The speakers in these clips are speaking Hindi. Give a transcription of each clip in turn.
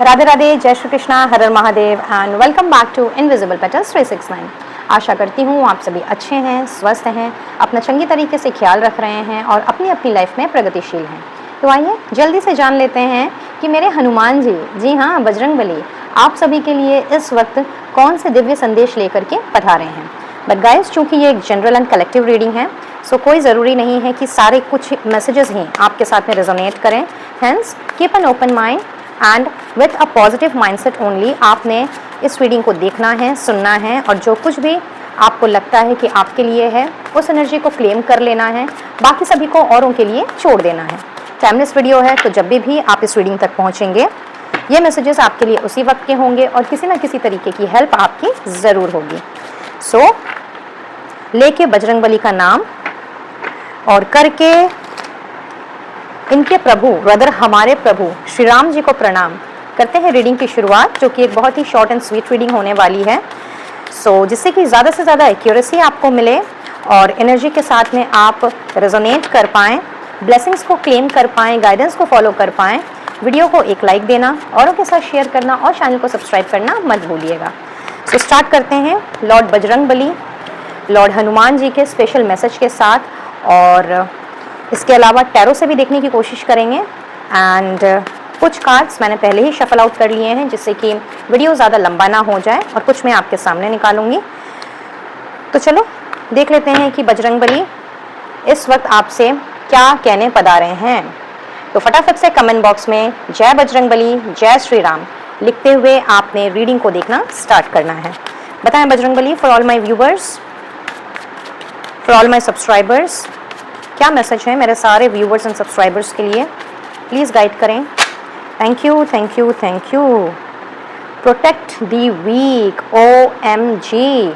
राधे राधे, जय Shri Krishna, Har Har Mahadev and welcome back to invisible petals 369। आशा करती हूँ आप सभी अच्छे हैं, स्वस्थ हैं, अपना चंगी तरीके से ख्याल रख रहे हैं और अपनी अपनी लाइफ में प्रगतिशील हैं। तो आइए जल्दी से जान लेते हैं कि मेरे हनुमान जी हाँ बजरंगबली, आप सभी के लिए इस वक्त कौन से दिव्य संदेश लेकर के पधारे हैं। बट गाइस, चूँकि ये एक जनरल एंड कलेक्टिव रीडिंग है, सो कोई ज़रूरी नहीं है कि सारे कुछ मैसेजेस ही आपके साथ में रेजोनेट करें। Hence keep an open mind and with a positive mindset only आपने इस रीडिंग को देखना है, सुनना है और जो कुछ भी आपको लगता है कि आपके लिए है उस एनर्जी को क्लेम कर लेना है, बाकी सभी को औरों के लिए छोड़ देना है। टाइमलेस वीडियो है, तो जब भी आप इस रीडिंग तक पहुंचेंगे ये मैसेजेस आपके लिए उसी वक्त के होंगे और किसी ना किसी तरीके की हेल्प आपकी ज़रूर होगी। सो लेके बजरंगबली का नाम और करके इनके प्रभु ब्रदर हमारे प्रभु श्री राम जी को प्रणाम करते हैं रीडिंग की शुरुआत, जो कि एक बहुत ही शॉर्ट एंड स्वीट रीडिंग होने वाली है। सो जिससे कि ज़्यादा से ज़्यादा एक्यूरेसी आपको मिले और एनर्जी के साथ में आप रेजोनेट कर पाएँ, ब्लेसिंग्स को क्लेम कर पाएँ, गाइडेंस को फॉलो कर पाएँ। वीडियो को एक लाइक देना, औरों के साथ शेयर करना और चैनल को सब्सक्राइब करना मत भूलिएगा। सो स्टार्ट करते हैं लॉर्ड बजरंगबली, लॉर्ड हनुमान जी के स्पेशल मैसेज के साथ, और इसके अलावा टैरो से भी देखने की कोशिश करेंगे। एंड कुछ कार्ड्स मैंने पहले ही शफल आउट कर लिए हैं जिससे कि वीडियो ज़्यादा लंबा ना हो जाए, और कुछ मैं आपके सामने निकालूंगी। तो चलो देख लेते हैं कि बजरंगबली इस वक्त आपसे क्या कहने पधारे हैं। तो फटाफट से कमेंट बॉक्स में जय बजरंगबली, जय श्री राम लिखते हुए आपने रीडिंग को देखना स्टार्ट करना है। बताएं Bajrangbali, for all my viewers, for all my subscribers, क्या मैसेज है मेरे सारे व्यूवर्स एंड सब्सक्राइबर्स के लिए, प्लीज़ गाइड करें। Thank you thank you thank you. Protect the weak, OMG।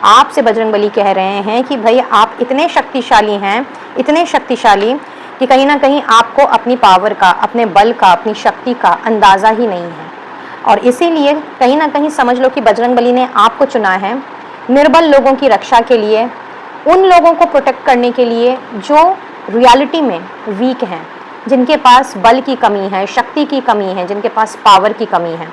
आपसे बजरंगबली कह रहे हैं कि भाई आप इतने शक्तिशाली हैं, इतने शक्तिशाली कि कहीं ना कहीं आपको अपनी पावर का, अपने बल का, अपनी शक्ति का अंदाज़ा ही नहीं है। और इसीलिए कहीं ना कहीं समझ लो कि बजरंगबली ने आपको चुना है निर्बल लोगों की रक्षा के लिए, उन लोगों को प्रोटेक्ट करने के लिए जो रियलिटी में वीक हैं, जिनके पास बल की कमी है, शक्ति की कमी है, जिनके पास पावर की कमी है।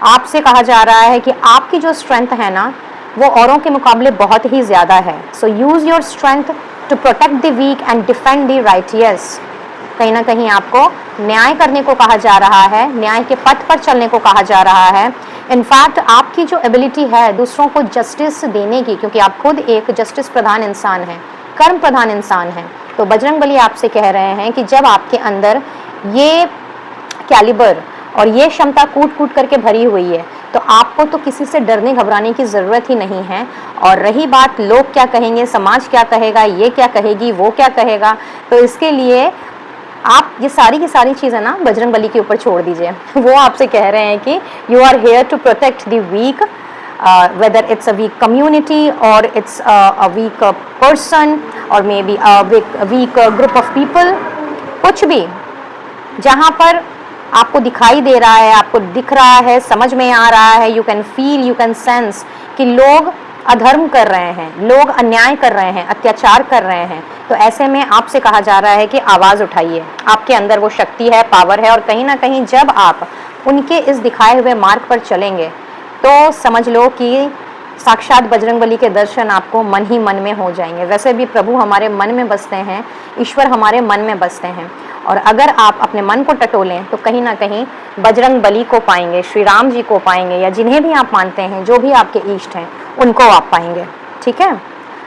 आपसे कहा जा रहा है कि आपकी जो स्ट्रेंथ है ना, वो औरों के मुकाबले बहुत ही ज़्यादा है। So use your strength to protect the weak and defend the righteous. कहीं ना कहीं आपको न्याय करने को कहा जा रहा है, न्याय के पथ पर चलने को कहा जा रहा है। इनफैक्ट आपकी जो एबिलिटी है दूसरों को जस्टिस देने की, क्योंकि आप खुद एक जस्टिस प्रधान इंसान हैं, कर्म प्रधान इंसान हैं, तो बजरंगबली आपसे कह रहे हैं कि जब आपके अंदर ये कैलिबर और ये क्षमता कूट कूट करके भरी हुई है तो आपको तो किसी से डरने घबराने की ज़रूरत ही नहीं है। और रही बात लोग क्या कहेंगे, समाज क्या कहेगा, ये क्या कहेगी, वो क्या कहेगा, तो इसके लिए आप ये सारी की सारी चीज़ें ना बजरंगबली के ऊपर छोड़ दीजिए। वो आपसे कह रहे हैं कि you are here to protect the weak, whether it's a weak community or it's a weak person or maybe a weak group of people, कुछ भी जहाँ पर आपको दिखाई दे रहा है, आपको दिख रहा है, समझ में आ रहा है, you can feel, you can sense कि लोग अधर्म कर रहे हैं, लोग अन्याय कर रहे हैं, अत्याचार कर रहे हैं, तो ऐसे में आपसे कहा जा रहा है कि आवाज़ उठाइए। आपके अंदर वो शक्ति है, पावर है, और कहीं ना कहीं जब आप उनके इस दिखाए हुए मार्ग पर चलेंगे तो समझ लो कि साक्षात बजरंगबली के दर्शन आपको मन ही मन में हो जाएंगे। वैसे भी प्रभु हमारे मन में बसते हैं, ईश्वर हमारे मन में बसते हैं, और अगर आप अपने मन को टटोलें तो कहीं ना कहीं बजरंगबली को पाएंगे, श्री राम जी को पाएंगे, या जिन्हें भी आप मानते हैं, जो भी आपके इष्ट हैं, उनको आप पाएंगे। ठीक है।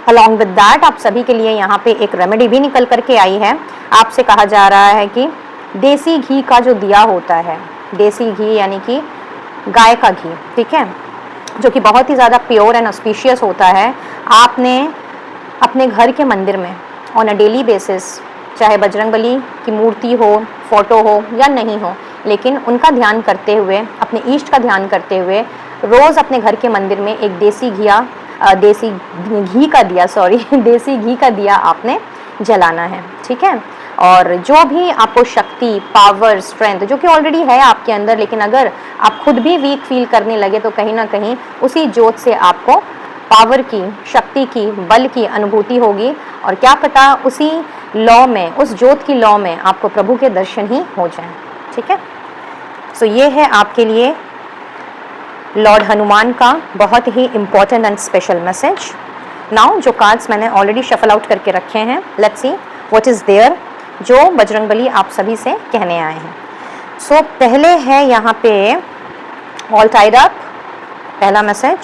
अलॉन्ग विद दैट आप सभी के लिए यहाँ पे एक रेमेडी भी निकल करके आई है। आपसे कहा जा रहा है कि देसी घी का जो दिया होता है, देसी घी यानी कि गाय का घी, ठीक है, जो कि बहुत ही ज़्यादा प्योर एंड ऑस्पिशियस होता है, आपने अपने घर के मंदिर में ऑन अ डेली बेसिस, चाहे बजरंगबली की मूर्ति हो, फोटो हो या नहीं हो, लेकिन उनका ध्यान करते हुए, अपने इष्ट का ध्यान करते हुए रोज़ अपने घर के मंदिर में एक देसी घी का दिया आपने जलाना है। ठीक है। और जो भी आपको शक्ति, पावर, स्ट्रेंथ जो कि ऑलरेडी है आपके अंदर, लेकिन अगर आप खुद भी वीक फील करने लगे तो कहीं ना कहीं उसी जोत से आपको पावर की, शक्ति की, बल की अनुभूति होगी, और क्या पता उसी लॉ में, उस जोत की लॉ में आपको प्रभु के दर्शन ही हो जाएं। ठीक है। सो ये है आपके लिए लॉर्ड हनुमान का बहुत ही important and special message. Now जो कार्ड्स मैंने ऑलरेडी शफल आउट करके रखे हैं, let's see what is there, जो बजरंगबली आप सभी से कहने आए हैं। सो पहले है यहाँ पे ऑल टाइड अप, पहला मैसेज।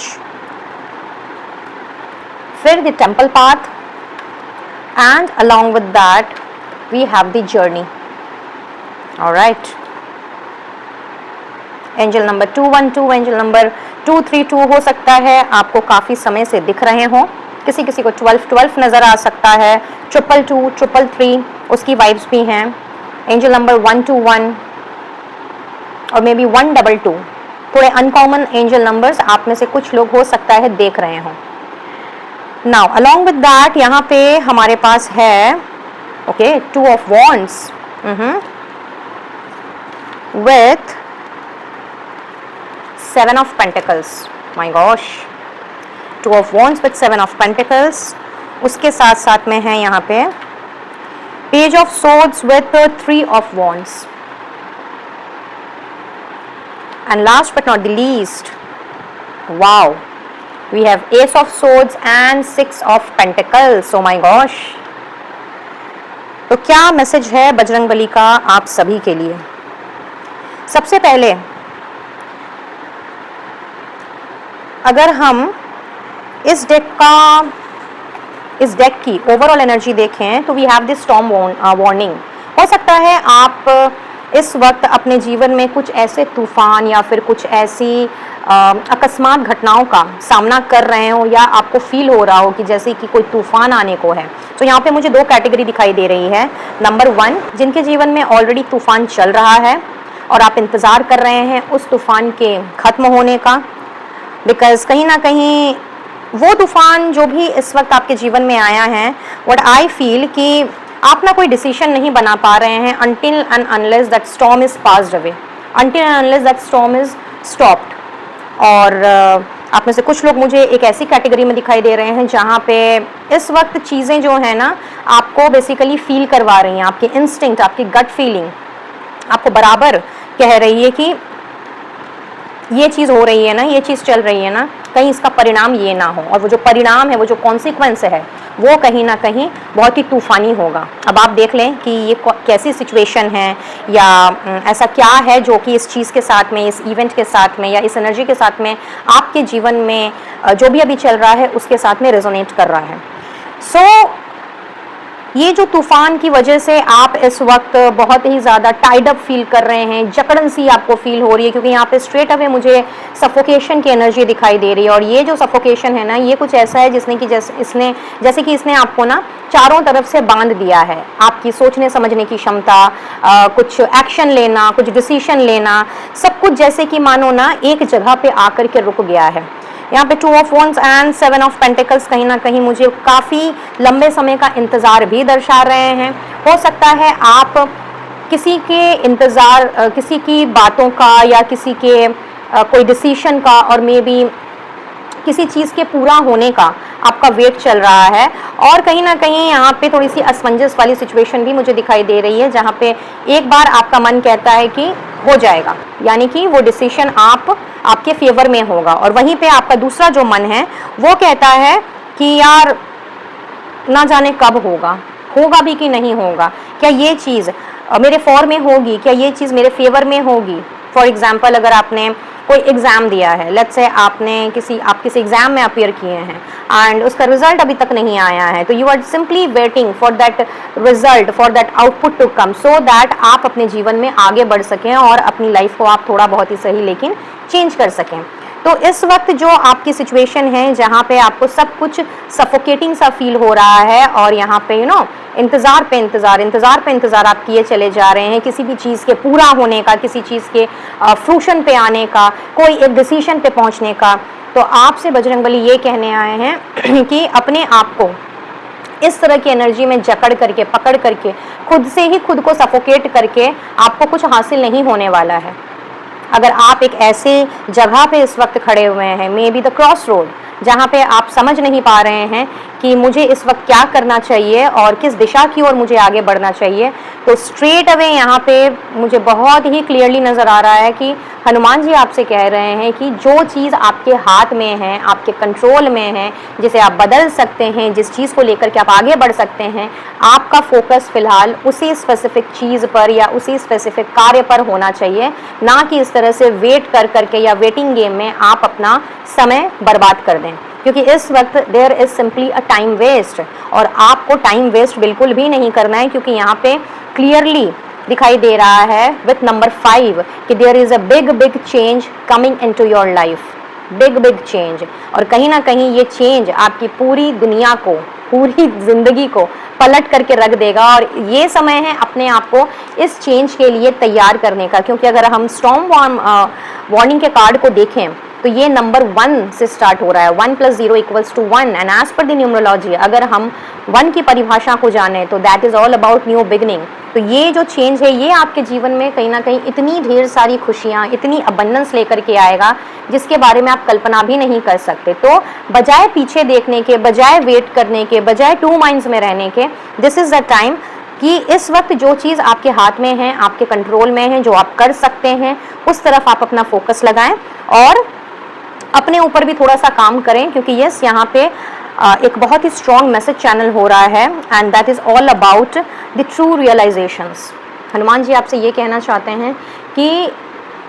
फिर the temple path, and along with that we have the journey. All right. Angel number 212, angel number 232 हो सकता है आपको काफ़ी समय से दिख रहे हों। किसी किसी को 12 नज़र आ सकता है, 222, 333 उसकी वाइब्स भी हैं। एंजल नंबर 121 और मे बी 122, थोड़े अनकॉमन एंजल नंबर्स आप में से कुछ लोग हो सकता है देख रहे हों। नाउ अलॉन्ग विद दैट यहाँ पे हमारे पास है okay 2 of wands with 7 of Pentacles. My gosh, 2 of Wands with 7 of Pentacles. उसके साथ साथ में है यहाँ पे Page of Swords with 3 of Wands. And last but not the least, wow, we have Ace of Swords and 6 of Pentacles. Oh my gosh. तो क्या मैसेज है बजरंगबली का आप सभी के लिए? सबसे पहले अगर हम इस डेक की ओवरऑल एनर्जी देखें तो we have this storm warning. हो सकता है आप इस वक्त अपने जीवन में कुछ ऐसे तूफान या फिर कुछ ऐसी अकस्मात घटनाओं का सामना कर रहे हो, या आपको फील हो रहा हो कि जैसे कि कोई तूफान आने को है। तो यहाँ पे मुझे 2 कैटेगरी दिखाई दे रही है। नंबर 1, जिनके जीवन में ऑलरेडी तूफान चल रहा है और आप इंतज़ार कर रहे हैं उस तूफान के ख़त्म होने का, बिकॉज कहीं ना कहीं वो तूफान जो भी इस वक्त आपके जीवन में आया है, व्हाट आई फील कि आप ना कोई डिसीजन नहीं बना पा रहे हैं until and unless that storm is passed away, until and unless that storm is stopped। और आप में से कुछ लोग मुझे एक ऐसी कैटेगरी में दिखाई दे रहे हैं जहाँ पे इस वक्त चीज़ें जो है ना आपको बेसिकली फील करवा रही हैं, आपकी इंस्टिंक्ट, आपकी गट फीलिंग आपको बराबर कह रही है कि ये चीज़ हो रही है ना, ये चीज़ चल रही है ना, कहीं इसका परिणाम ये ना हो। और वो जो परिणाम है, वो जो कॉन्सिक्वेंस है, वो कहीं ना कहीं बहुत ही तूफ़ानी होगा। अब आप देख लें कि ये कैसी सिचुएशन है या ऐसा क्या है जो कि इस चीज़ के साथ में, इस इवेंट के साथ में या इस एनर्जी के साथ में आपके जीवन में जो भी अभी चल रहा है उसके साथ में रेजोनेट कर रहा है। सो ये जो तूफान की वजह से आप इस वक्त बहुत ही ज़्यादा टाइड अप फील कर रहे हैं, जकड़न सी आपको फील हो रही है, क्योंकि यहाँ पे स्ट्रेट अवे मुझे सफोकेशन की एनर्जी दिखाई दे रही है। और ये जो सफोकेशन है ना, ये कुछ ऐसा है जिसने कि जैसे कि इसने आपको ना चारों तरफ से बांध दिया है। आपकी सोचने समझने की क्षमता, कुछ एक्शन लेना, कुछ डिसीजन लेना, सब कुछ जैसे कि मानो ना एक जगह पे आकर के रुक गया है। यहाँ पे 2 of Wands and 7 of Pentacles कहीं ना कहीं मुझे काफ़ी लंबे समय का इंतज़ार भी दर्शा रहे हैं। हो सकता है आप किसी के इंतज़ार, किसी की बातों का या किसी के कोई डिसीजन का और मे बी किसी चीज़ के पूरा होने का आपका वेट चल रहा है। और कहीं ना कहीं यहाँ पे थोड़ी सी असमंजस वाली सिचुएशन भी मुझे दिखाई दे रही है, जहाँ पे एक बार आपका मन कहता है कि हो जाएगा, यानी कि वो डिसीजन आपके फेवर में होगा, और वहीं पे आपका दूसरा जो मन है वो कहता है कि यार ना जाने कब होगा भी कि नहीं होगा, क्या ये चीज़ मेरे फॉर में होगी, क्या ये चीज़ मेरे फेवर में होगी। फॉर एग्जाम्पल, अगर आपने कोई एग्ज़ाम दिया है, लेट्स से आप किसी एग्ज़ाम में अपीयर किए हैं एंड उसका रिजल्ट अभी तक नहीं आया है, तो you are simply waiting for that result, for that output to come, so that आप अपने जीवन में आगे बढ़ सकें और अपनी लाइफ को आप थोड़ा बहुत ही सही लेकिन चेंज कर सकें। तो इस वक्त जो आपकी सिचुएशन है जहाँ पे आपको सब कुछ सफोकेटिंग सा फील हो रहा है, और यहाँ पे इंतज़ार पे इंतज़ार आप किए चले जा रहे हैं किसी भी चीज़ के पूरा होने का, किसी चीज़ के फ्रूशन पे आने का, कोई एक डिसीजन पे पहुँचने का। तो आपसे बजरंगबली ये कहने आए हैं कि अपने आप को इस तरह की एनर्जी में जकड़ करके, पकड़ करके, खुद से ही खुद को सफोकेट करके आपको कुछ हासिल नहीं होने वाला है। अगर आप एक ऐसे जगह पे इस वक्त खड़े हुए हैं, may be the cross road, जहाँ पे आप समझ नहीं पा रहे हैं कि मुझे इस वक्त क्या करना चाहिए और किस दिशा की ओर मुझे आगे बढ़ना चाहिए, तो स्ट्रेट अवे यहाँ पे मुझे बहुत ही क्लियरली नज़र आ रहा है कि हनुमान जी आपसे कह रहे हैं कि जो चीज़ आपके हाथ में है, आपके कंट्रोल में है, जिसे आप बदल सकते हैं, जिस चीज़ को लेकर के आप आगे बढ़ सकते हैं, आपका फोकस फ़िलहाल उसी स्पेसिफिक चीज़ पर या उसी स्पेसिफिक कार्य पर होना चाहिए, ना कि इस तरह से वेट कर करके या वेटिंग गेम में आप अपना समय बर्बाद कर दें, क्योंकि इस वक्त there is simply a time waste, और आपको टाइम वेस्ट बिल्कुल भी नहीं करना है, क्योंकि यहाँ पे क्लियरली दिखाई दे रहा है विथ नंबर 5 कि there is a big big change coming into your life, big big change, और कहीं ना कहीं ये चेंज आपकी पूरी दुनिया को, पूरी ज़िंदगी को पलट करके रख देगा, और ये समय है अपने आप को इस चेंज के लिए तैयार करने का, क्योंकि अगर हम स्टॉर्म वार्निंग के कार्ड को देखें तो ये नंबर 1 से स्टार्ट हो रहा है, 1 + 0 = 1, and as per the numerology अगर हम 1 की परिभाषा को जाने तो that is all about new beginning. तो ये जो चेंज है ये आपके जीवन में कहीं ना कहीं इतनी ढेर सारी खुशियाँ, इतनी अबंडेंस लेकर के आएगा जिसके बारे में आप कल्पना भी नहीं कर सकते। तो बजाय पीछे देखने के, बजाय वेट करने के, बजाय 2 माइंड्स में रहने के, दिस इज़ द टाइम कि इस वक्त जो चीज़ आपके हाथ में है, आपके कंट्रोल में है, जो आप कर सकते हैं, उस तरफ आप अपना फोकस लगाएं और अपने ऊपर भी थोड़ा सा काम करें, क्योंकि यस यहाँ पे एक बहुत ही स्ट्रॉन्ग मैसेज चैनल हो रहा है, and that is all about the true realisations. Hanuman ji आपसे ये कहना चाहते हैं कि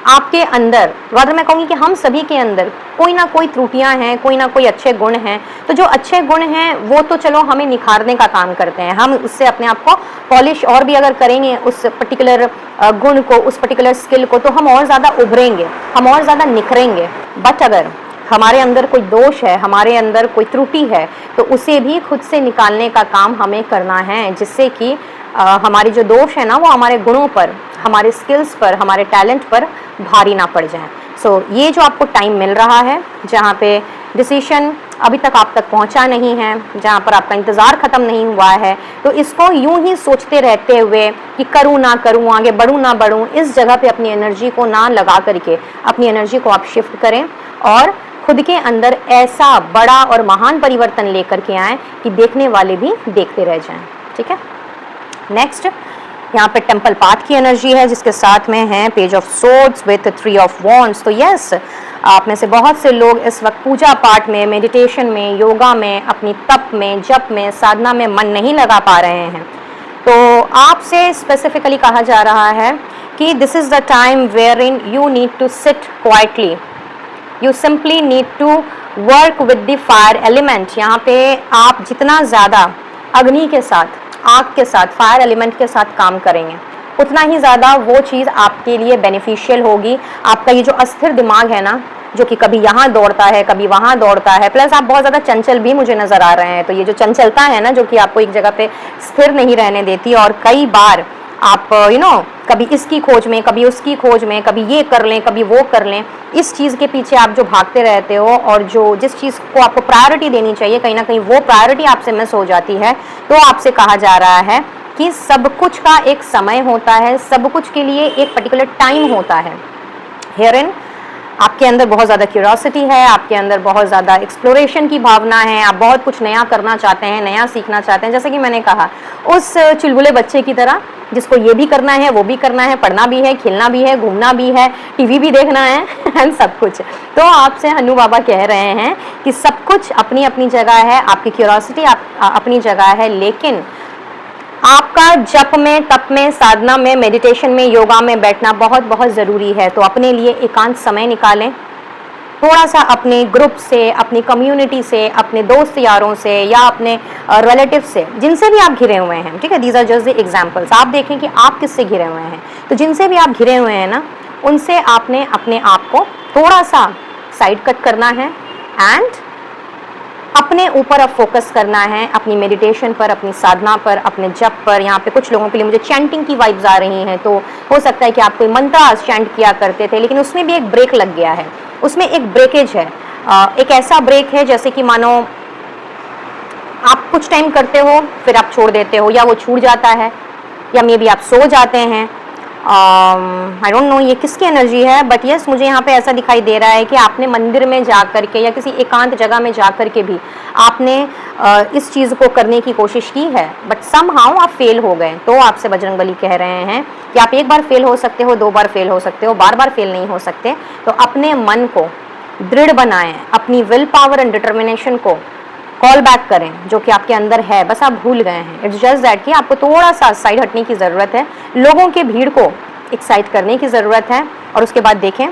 आपके अंदर, rather मैं कहूँगी कि हम सभी के अंदर कोई ना कोई त्रुटियां हैं, कोई ना कोई अच्छे गुण हैं। तो जो अच्छे गुण हैं वो तो चलो हमें निखारने का काम करते हैं, हम उससे अपने आप को पॉलिश और भी अगर करेंगे उस पर्टिकुलर गुण को, उस पर्टिकुलर स्किल को, तो हम और ज़्यादा उभरेंगे, हम और ज़्यादा निखरेंगे। बट अगर हमारे अंदर कोई दोष है, हमारे अंदर कोई त्रुटि है, तो उसे भी खुद से निकालने का काम हमें करना है, जिससे कि हमारी जो दोष है ना वो हमारे गुणों पर, हमारे स्किल्स पर, हमारे टैलेंट पर भारी ना पड़ जाए। सो ये जो आपको टाइम मिल रहा है जहाँ पे डिसीशन अभी तक आप तक पहुँचा नहीं है, जहाँ पर आपका इंतज़ार ख़त्म नहीं हुआ है, तो इसको यूं ही सोचते रहते हुए कि करूँ ना करूँ, आगे बढ़ूँ ना बढ़ूँ, इस जगह पे अपनी एनर्जी को ना लगा करके अपनी एनर्जी को आप शिफ्ट करें और खुद के अंदर ऐसा बड़ा और महान परिवर्तन लेकर के आएँ कि देखने वाले भी देखते रह जाएँ। ठीक है, नेक्स्ट यहाँ पे टेम्पल पाथ की एनर्जी है, जिसके साथ में है page of swords with 3 of wands. तो यस, आप में से बहुत से लोग इस वक्त पूजा पाठ में, मेडिटेशन में, योगा में, अपनी तप में, जप में, साधना में मन नहीं लगा पा रहे हैं। तो आपसे स्पेसिफिकली कहा जा रहा है कि this is the time wherein you need to sit quietly, you simply need to work with the fire element. यहाँ पे आप जितना ज़्यादा अग्नि के साथ, आग के साथ, फायर एलिमेंट के साथ काम करेंगे, उतना ही ज़्यादा वो चीज़ आपके लिए बेनिफिशियल होगी। आपका ये जो अस्थिर दिमाग है ना, जो कि कभी यहाँ दौड़ता है, कभी वहाँ दौड़ता है, प्लस आप बहुत ज़्यादा चंचल भी मुझे नज़र आ रहे हैं, तो ये जो चंचलता है ना, जो कि आपको एक जगह पे स्थिर नहीं रहने देती, और कई बार आप कभी इसकी खोज में, कभी उसकी खोज में, कभी ये कर लें, कभी वो कर लें, इस चीज़ के पीछे आप जो भागते रहते हो, और जो जिस चीज़ को आपको प्रायोरिटी देनी चाहिए, कहीं ना कहीं वो प्रायोरिटी आपसे मिस हो जाती है। तो आपसे कहा जा रहा है कि सब कुछ का एक समय होता है, सब कुछ के लिए एक पर्टिकुलर टाइम होता है। हियरिन आपके अंदर बहुत ज़्यादा क्यूरियोसिटी है, आपके अंदर बहुत ज़्यादा एक्सप्लोरेशन की भावना है, आप बहुत कुछ नया करना चाहते हैं, नया सीखना चाहते हैं। जैसे कि मैंने कहा, उस चुलबुले बच्चे की तरह जिसको ये भी करना है, वो भी करना है, पढ़ना भी है, खेलना भी है, घूमना भी है, टीवी भी देखना है एंड सब कुछ। तो आपसे हनु बाबा कह रहे हैं कि सब कुछ अपनी अपनी जगह है, आपकी क्यूरियोसिटी अपनी जगह है, लेकिन आपका जप में, तप में, साधना में, मेडिटेशन में, योगा में बैठना बहुत बहुत ज़रूरी है। तो अपने लिए एकांत समय निकालें, थोड़ा सा अपने ग्रुप से, अपनी कम्युनिटी से, अपने दोस्त यारों से, या अपने रिलेटिव से, जिनसे भी आप घिरे हुए हैं। ठीक है, these are just the examples. आप देखें कि आप किससे घिरे हुए हैं, तो जिनसे भी आप घिरे हुए हैं ना, उनसे आपने अपने आप को थोड़ा सा साइड कट करना है एंड अपने ऊपर अब फोकस करना है, अपनी मेडिटेशन पर, अपनी साधना पर, अपने जप पर। यहाँ पे कुछ लोगों के लिए मुझे चैंटिंग की वाइब्स आ रही हैं, तो हो सकता है कि आप कोई मंत्र चैंट किया करते थे, लेकिन उसमें भी एक ब्रेक लग गया है, उसमें एक ब्रेकेज है। एक ऐसा ब्रेक है जैसे कि मानो आप कुछ टाइम करते हो, फिर आप छोड़ देते हो, या वो छूट जाता है, या मे बी आप सो जाते हैं, आई डोंट नो ये किसकी एनर्जी है, बट यस मुझे यहाँ पे ऐसा दिखाई दे रहा है कि आपने मंदिर में जा कर के या किसी एकांत जगह में जा कर के भी आपने इस चीज़ को करने की कोशिश की है, बट समहाउ आप फेल हो गए। तो आपसे बजरंगबली कह रहे हैं कि आप एक बार फेल हो सकते हो, 2 बार फेल हो सकते हो, बार बार फेल नहीं हो सकते। तो अपने मन को दृढ़ बनाएं, अपनी विल पावर एंड डिटर्मिनेशन को कॉल बैक करें जो कि आपके अंदर है, बस आप भूल गए हैं। इट्स जस्ट दैट कि आपको थोड़ा सा साइड हटने की ज़रूरत है, लोगों के भीड़ को एक्साइट करने की ज़रूरत है, और उसके बाद देखें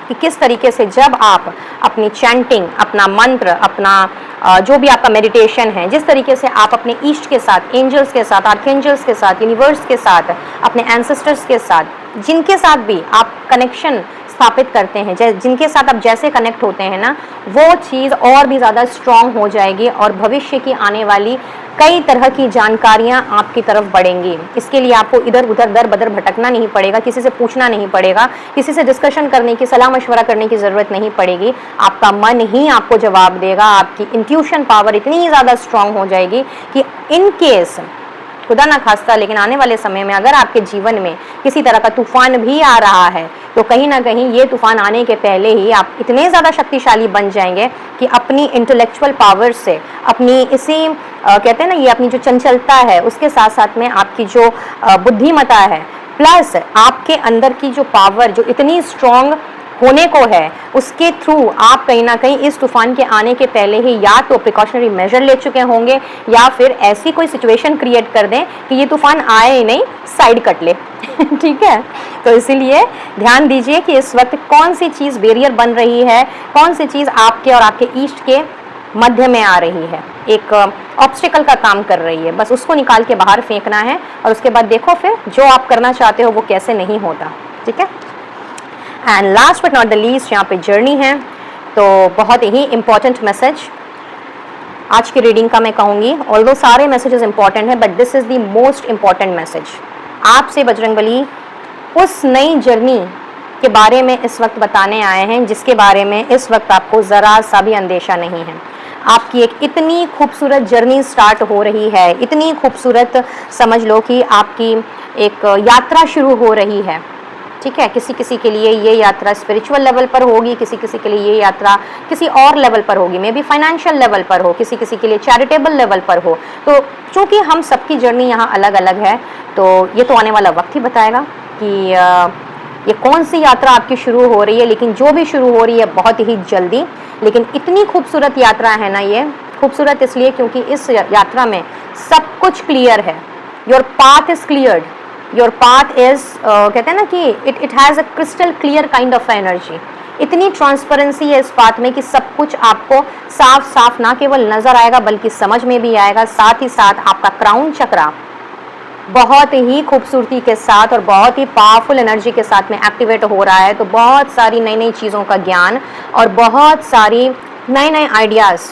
कि किस तरीके से जब आप अपनी चैंटिंग, अपना मंत्र, अपना जो भी आपका मेडिटेशन है, जिस तरीके से आप अपने ईस्ट के साथ, एंजल्स के साथ, आर्कएंजल्स के साथ, यूनिवर्स के साथ, अपने एंसेस्टर्स के साथ, जिनके साथ भी आप कनेक्शन स्थापित करते हैं, जिनके साथ आप जैसे कनेक्ट होते हैं ना, वो चीज़ और भी ज़्यादा स्ट्रॉन्ग हो जाएगी और भविष्य की आने वाली कई तरह की जानकारियां आपकी तरफ बढ़ेंगी। इसके लिए आपको इधर उधर दर बदर भटकना नहीं पड़ेगा, किसी से पूछना नहीं पड़ेगा, किसी से डिस्कशन करने की, सलाह मशवरा करने की ज़रूरत नहीं पड़ेगी। आपका मन ही आपको जवाब देगा। आपकी इंट्यूशन पावर इतनी ज़्यादा स्ट्रॉन्ग हो जाएगी कि इन केस खुदा ना खास्ता लेकिन आने वाले समय में अगर आपके जीवन में किसी तरह का तूफान भी आ रहा है, तो कहीं ना कहीं ये तूफान आने के पहले ही आप इतने ज़्यादा शक्तिशाली बन जाएंगे कि अपनी इंटेलेक्चुअल पावर से, अपनी इसी कहते हैं ना, ये अपनी जो चंचलता है उसके साथ साथ में आपकी जो बुद्धिमता है, प्लस आपके अंदर की जो पावर जो इतनी स्ट्रॉन्ग होने को है, उसके थ्रू आप कहीं ना कहीं इस तूफान के आने के पहले ही या तो प्रिकॉशनरी मेजर ले चुके होंगे या फिर ऐसी कोई सिचुएशन क्रिएट कर दें कि ये तूफान आए ही नहीं, साइड कट ले। ठीक है, तो इसीलिए ध्यान दीजिए कि इस वक्त कौन सी चीज़ बैरियर बन रही है, कौन सी चीज़ आपके और आपके ईस्ट के मध्य में आ रही है, एक ऑब्स्टिकल का काम कर रही है। बस उसको निकाल के बाहर फेंकना है और उसके बाद देखो फिर जो आप करना चाहते हो वो कैसे नहीं होता। ठीक है, and last but not the least यहाँ पे जर्नी है, तो बहुत ही इम्पॉर्टेंट मैसेज आज की रीडिंग का मैं कहूँगी। ऑल्दो सारे मैसेजेस इंपॉर्टेंट हैं, but this is the most important message. आपसे बजरंगबली उस नई जर्नी के बारे में इस वक्त बताने आए हैं जिसके बारे में इस वक्त आपको ज़रा सा भी अंदेशा नहीं है। आपकी एक इतनी खूबसूरत जर्नी स्टार्ट हो रही है, इतनी खूबसूरत समझ लो कि आपकी एक यात्रा शुरू हो रही है। ठीक है, किसी किसी के लिए ये यात्रा स्पिरिचुअल लेवल पर होगी, किसी किसी के लिए ये यात्रा किसी और लेवल पर होगी, मे बी फाइनेंशियल लेवल पर हो, किसी किसी के लिए चैरिटेबल लेवल पर हो। तो चूँकि हम सबकी जर्नी यहाँ अलग अलग है, तो ये तो आने वाला वक्त ही बताएगा कि ये कौन सी यात्रा आपकी शुरू हो रही है। लेकिन जो भी शुरू हो रही है बहुत ही जल्दी, लेकिन इतनी खूबसूरत यात्रा है ना, ये खूबसूरत इसलिए क्योंकि इस यात्रा में सब कुछ क्लियर है। Your path is cleared, your path is कहते हैं ना कि it has a crystal clear kind of energy. इतनी ट्रांसपेरेंसी है इस बात में कि सब कुछ आपको साफ साफ ना केवल नज़र आएगा बल्कि समझ में भी आएगा। साथ ही साथ आपका क्राउन चक्रा बहुत ही खूबसूरती के साथ और बहुत ही पावरफुल एनर्जी के साथ में एक्टिवेट हो रहा है। तो बहुत सारी नई नई चीज़ों का ज्ञान और बहुत सारी नए नए आइडियाज़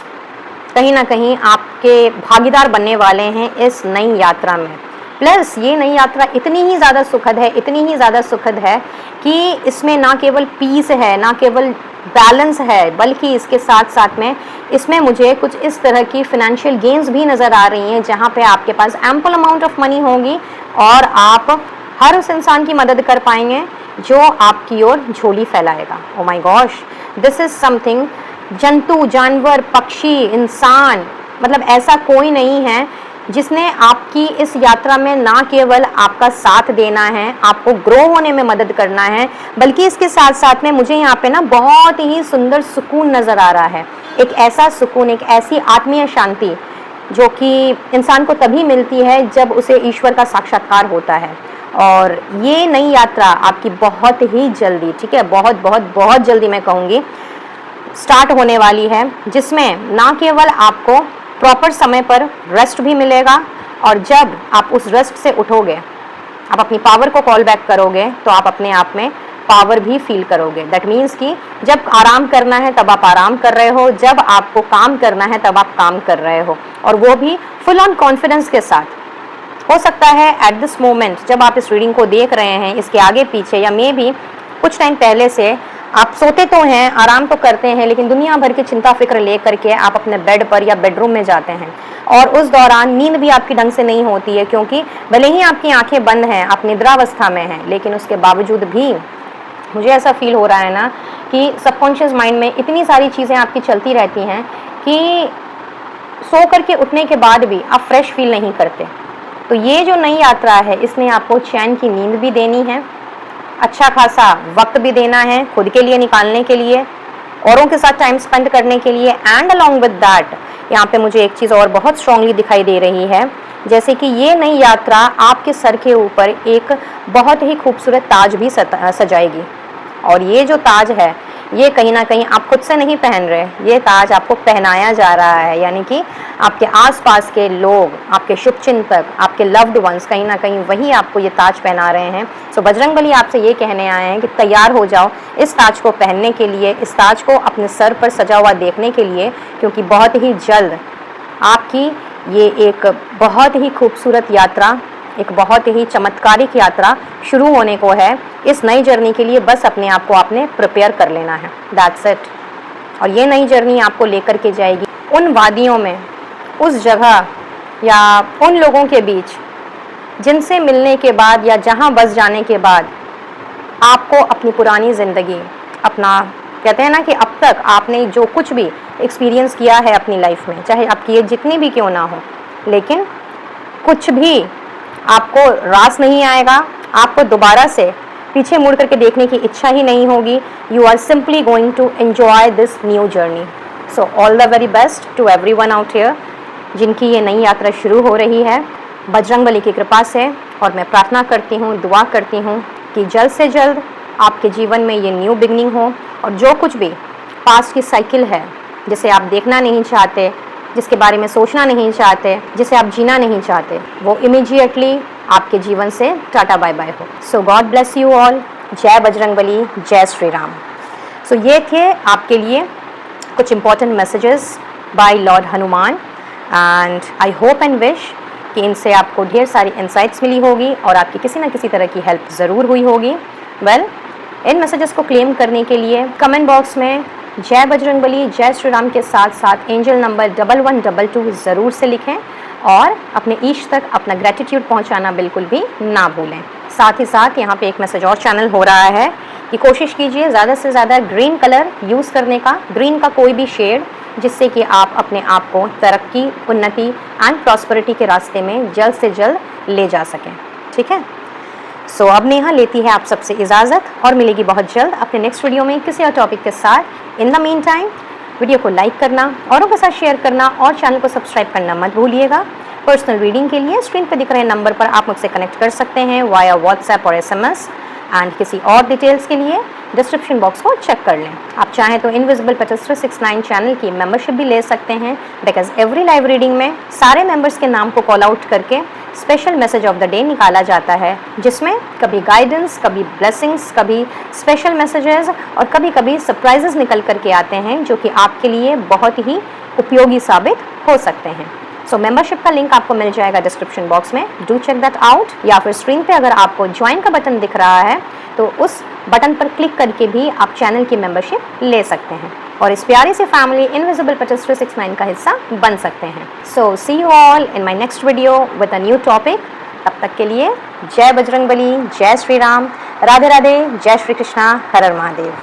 कहीं ना कहीं आपके भागीदार बनने वाले हैं इस नई यात्रा में। प्लस ये नई यात्रा इतनी ही ज़्यादा सुखद है, इतनी ही ज़्यादा सुखद है कि इसमें ना केवल पीस है, ना केवल बैलेंस है, बल्कि इसके साथ साथ में इसमें मुझे कुछ इस तरह की फिनेंशियल गेन्स भी नज़र आ रही हैं जहाँ पे आपके पास एम्पल अमाउंट ऑफ मनी होगी और आप हर उस इंसान की मदद कर पाएंगे जो आपकी ओर झोली फैलाएगा। Oh my gosh, this is something. जंतु, जानवर, पक्षी, इंसान, मतलब ऐसा कोई नहीं है जिसने आपकी इस यात्रा में ना केवल आपका साथ देना है, आपको ग्रो होने में मदद करना है, बल्कि इसके साथ साथ में मुझे यहाँ पे ना बहुत ही सुंदर सुकून नज़र आ रहा है। एक ऐसा सुकून, एक ऐसी आत्मीय शांति जो कि इंसान को तभी मिलती है जब उसे ईश्वर का साक्षात्कार होता है। और ये नई यात्रा आपकी बहुत ही जल्दी, ठीक है, बहुत बहुत बहुत जल्दी मैं कहूँगी स्टार्ट होने वाली है, जिसमें ना केवल आपको प्रॉपर समय पर रेस्ट भी मिलेगा और जब आप उस रेस्ट से उठोगे, आप अपनी पावर को कॉल बैक करोगे तो आप अपने आप में पावर भी फील करोगे। दैट मीन्स कि जब आराम करना है तब आप आराम कर रहे हो, जब आपको काम करना है तब आप काम कर रहे हो, और वो भी फुल ऑन कॉन्फिडेंस के साथ। हो सकता है एट दिस मोमेंट जब आप इस रीडिंग को देख रहे हैं, इसके आगे पीछे या मे बी कुछ टाइम पहले से आप सोते तो हैं, आराम तो करते हैं, लेकिन दुनिया भर की चिंता फिक्र ले करके आप अपने बेड पर या बेडरूम में जाते हैं और उस दौरान नींद भी आपकी ढंग से नहीं होती है, क्योंकि भले ही आपकी आंखें बंद हैं, आप निद्रावस्था में हैं, लेकिन उसके बावजूद भी मुझे ऐसा फील हो रहा है ना कि सबकॉन्शियस माइंड में इतनी सारी चीज़ें आपकी चलती रहती हैं कि सो करके उठने के बाद भी आप फ्रेश फील नहीं करते। तो ये जो नई यात्रा है, इसने आपको चैन की नींद भी देनी है, अच्छा खासा वक्त भी देना है खुद के लिए निकालने के लिए, औरों के साथ टाइम स्पेंड करने के लिए। एंड अलॉन्ग विद दैट यहाँ पे मुझे एक चीज़ और बहुत स्ट्रांगली दिखाई दे रही है, जैसे कि ये नई यात्रा आपके सर के ऊपर एक बहुत ही खूबसूरत ताज भी सजाएगी। और ये जो ताज है, ये कहीं ना कहीं आप खुद से नहीं पहन रहे, ये ताज आपको पहनाया जा रहा है, यानी कि आपके आसपास के लोग, आपके शुभचिंतक, आपके लव्ड वंस कहीं ना कहीं वही आपको ये ताज पहना रहे हैं। सो बजरंगबली आपसे ये कहने आए हैं कि तैयार हो जाओ इस ताज को पहनने के लिए, इस ताज को अपने सर पर सजा हुआ देखने के लिए, क्योंकि बहुत ही जल्द आपकी ये एक बहुत ही खूबसूरत यात्रा, एक बहुत ही चमत्कारिक यात्रा शुरू होने को है। इस नई जर्नी के लिए बस अपने आप को आपने प्रिपेयर कर लेना है, दैट्स इट। और ये नई जर्नी आपको लेकर के जाएगी उन वादियों में, उस जगह या उन लोगों के बीच जिनसे मिलने के बाद या जहां बस जाने के बाद आपको अपनी पुरानी ज़िंदगी, अपना कहते हैं ना कि अब तक आपने जो कुछ भी एक्सपीरियंस किया है अपनी लाइफ में, चाहे आपकी एज जितनी भी क्यों ना हो, लेकिन कुछ भी आपको रास नहीं आएगा, आपको दोबारा से पीछे मुड़ करके देखने की इच्छा ही नहीं होगी। You are simply going to enjoy this new journey. So all the very best to everyone out here जिनकी ये नई यात्रा शुरू हो रही है बजरंगबली की कृपा से। और मैं प्रार्थना करती हूँ, दुआ करती हूँ कि जल्द से जल्द आपके जीवन में ये न्यू बिगनिंग हो, और जो कुछ भी पास्ट की साइकिल है जिसे आप देखना नहीं चाहते, जिसके बारे में सोचना नहीं चाहते, जिसे आप जीना नहीं चाहते, वो इमीडिएटली आपके जीवन से टाटा बाय बाय हो। सो गॉड ब्लेस यू ऑल। जय बजरंगबली, जय श्री राम। सो ये थे आपके लिए कुछ important messages bye Lord Hanuman, and I hope and wish कि इनसे आपको ढेर सारी इंसाइट्स मिली होगी और आपकी किसी न किसी तरह की हेल्प ज़रूर हुई होगी। वेल, इन मैसेजेस को क्लेम करने के लिए कमेंट बॉक्स में जय बजरंगबली, जय श्री राम के साथ साथ एंजल नंबर 1122 ज़रूर से लिखें, और अपने ईश तक अपना ग्रेटिट्यूड पहुंचाना बिल्कुल भी ना भूलें। साथ ही साथ यहाँ पे एक मैसेज और चैनल हो रहा है कि कोशिश कीजिए ज़्यादा से ज़्यादा ग्रीन कलर यूज़ करने का, ग्रीन का कोई भी शेड, जिससे कि आप अपने आप को तरक्की, उन्नति एंड प्रॉस्पेरिटी के रास्ते में जल्द से जल्द ले जा सकें। ठीक है, सो अब नेहा लेती है आप सबसे इजाज़त और मिलेगी बहुत जल्द अपने नेक्स्ट वीडियो में किसी और टॉपिक के साथ। In the mean time video को लाइक करना, औरों के साथ शेयर करना और चैनल को सब्सक्राइब करना मत भूलिएगा। पर्सनल रीडिंग के लिए स्क्रीन पर दिख रहे नंबर पर आप मुझसे कनेक्ट कर सकते हैं वाया व्हाट्सएप और SMS, एंड किसी और डिटेल्स के लिए डिस्क्रिप्शन बॉक्स को चेक कर लें। आप चाहें तो इनविजिबल पेटल्स 369 चैनल की मेंबरशिप भी ले सकते हैं, बिकॉज एवरी लाइव रीडिंग में सारे मेंबर्स के नाम को कॉल आउट करके special message of the day निकाला जाता है, जिसमें कभी गाइडेंस, कभी ब्लेसिंग्स, कभी स्पेशल मैसेजेस और कभी कभी सरप्राइजेस निकल करके आते हैं, जो कि आपके लिए बहुत ही उपयोगी साबित हो सकते हैं। सो मेंबरशिप का लिंक आपको मिल जाएगा डिस्क्रिप्शन बॉक्स में, डू चेक दैट आउट। या फिर स्क्रीन पे अगर आपको ज्वाइन का बटन दिख रहा है तो उस बटन पर क्लिक करके भी आप चैनल की मेंबरशिप ले सकते हैं और इस प्यारी सी फैमिली इनविजिबल पेटल्स 369 का हिस्सा बन सकते हैं। So see you all in my next video with a new topic. तब तक के लिए जय बजरंगबली, जय श्री राम, राधे राधे, जय श्री कृष्णा, हर हर महादेव।